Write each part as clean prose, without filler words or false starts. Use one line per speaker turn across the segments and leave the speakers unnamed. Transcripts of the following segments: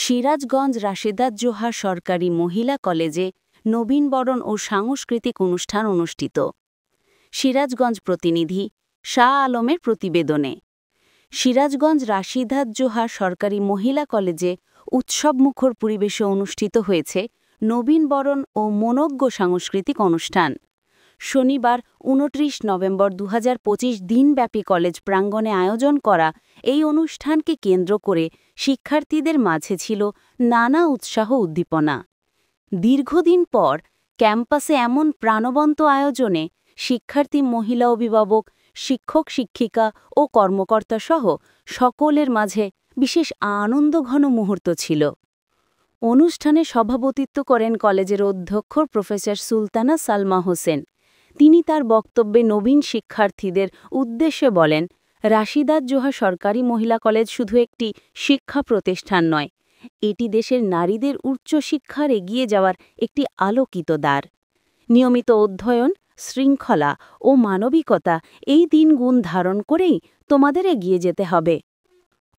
সিরাজগঞ্জ রাশেদাত জোহা সরকারি মহিলা কলেজে নবীনবরণ ও সাংস্কৃতিক অনুষ্ঠান অনুষ্ঠিত। সিরাজগঞ্জ প্রতিনিধি শাহ আলমের প্রতিবেদনে। সিরাজগঞ্জ রাশিদাত জোহা সরকারি মহিলা কলেজে উৎসবমুখর পরিবেশে অনুষ্ঠিত হয়েছে নবীনবরণ ও মনোজ্ঞ সাংস্কৃতিক অনুষ্ঠান। শনিবার ২৯ নভেম্বর ২০২৫ দিনব্যাপী কলেজ প্রাঙ্গণে আয়োজন করা এই অনুষ্ঠানকে কেন্দ্র করে শিক্ষার্থীদের মাঝে ছিল নানা উৎসাহ উদ্দীপনা। দীর্ঘদিন পর ক্যাম্পাসে এমন প্রাণবন্ত আয়োজনে শিক্ষার্থী, মহিলা অভিভাবক, শিক্ষক শিক্ষিকা ও কর্মকর্তাসহ সকলের মাঝে বিশেষ আনন্দঘন মুহূর্ত ছিল। অনুষ্ঠানে সভাপতিত্ব করেন কলেজের অধ্যক্ষ প্রফেসর সুলতানা সালমা হোসেন। তিনি তার বক্তব্যে নবীন শিক্ষার্থীদের উদ্দেশ্যে বলেন, রাশিদাত জোহা সরকারি মহিলা কলেজ শুধু একটি শিক্ষা প্রতিষ্ঠান নয়, এটি দেশের নারীদের উচ্চশিক্ষার এগিয়ে যাওয়ার একটি আলোকিত দ্বার। নিয়মিত অধ্যয়ন, শৃঙ্খলা ও মানবিকতা এই ৩ গুণ ধারণ করেই তোমাদের এগিয়ে যেতে হবে।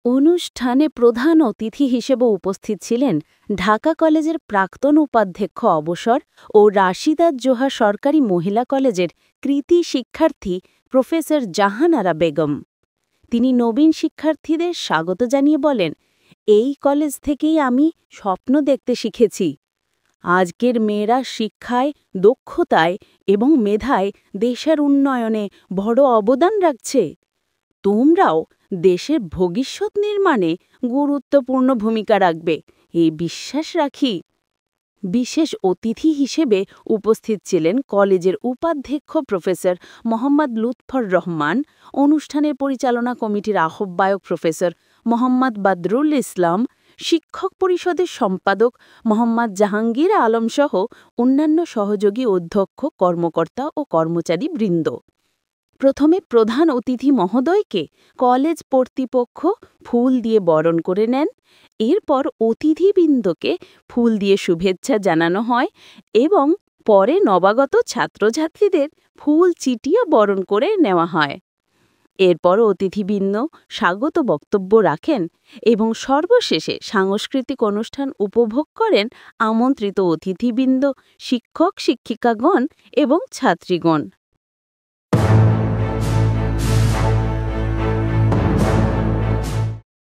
অনুষ্ঠানে প্রধান অতিথি হিসেবে উপস্থিত ছিলেন ঢাকা কলেজের প্রাক্তন উপাধ্যক্ষ অবসর ও রাশিদাত জোহা সরকারি মহিলা কলেজের কৃতি শিক্ষার্থী প্রফেসর জাহানারা বেগম। তিনি নবীন শিক্ষার্থীদের স্বাগত জানিয়ে বলেন, এই কলেজ থেকেই আমি স্বপ্ন দেখতে শিখেছি। আজকের মেয়েরা শিক্ষায়, দক্ষতায় এবং মেধায় দেশের উন্নয়নে বড় অবদান রাখছে। তোমরাও দেশের ভবিষ্যৎ নির্মাণে গুরুত্বপূর্ণ ভূমিকা রাখবে, এই বিশ্বাস রাখি। বিশেষ অতিথি হিসেবে উপস্থিত ছিলেন কলেজের উপাধ্যক্ষ প্রফেসর মোহাম্মদ লুৎফর রহমান, অনুষ্ঠানের পরিচালনা কমিটির আহ্বায়ক প্রফেসর মোহাম্মদ বদরুল ইসলাম, শিক্ষক পরিষদের সম্পাদক মোহাম্মদ জাহাঙ্গীর আলম সহ অন্যান্য সহযোগী অধ্যক্ষ, কর্মকর্তা ও কর্মচারী বৃন্দ। প্রথমে প্রধান অতিথি মহোদয়কে কলেজ কর্তৃপক্ষ ফুল দিয়ে বরণ করে নেন। এরপর অতিথিবৃন্দকে ফুল দিয়ে শুভেচ্ছা জানানো হয় এবং পরে নবাগত ছাত্রছাত্রীদের ফুল চিটিয়ে বরণ করে নেওয়া হয়। এরপর অতিথিবৃন্দ স্বাগত বক্তব্য রাখেন এবং সর্বশেষে সাংস্কৃতিক অনুষ্ঠান উপভোগ করেন আমন্ত্রিত অতিথিবৃন্দ, শিক্ষক শিক্ষিকাগণ এবং ছাত্রীগণ।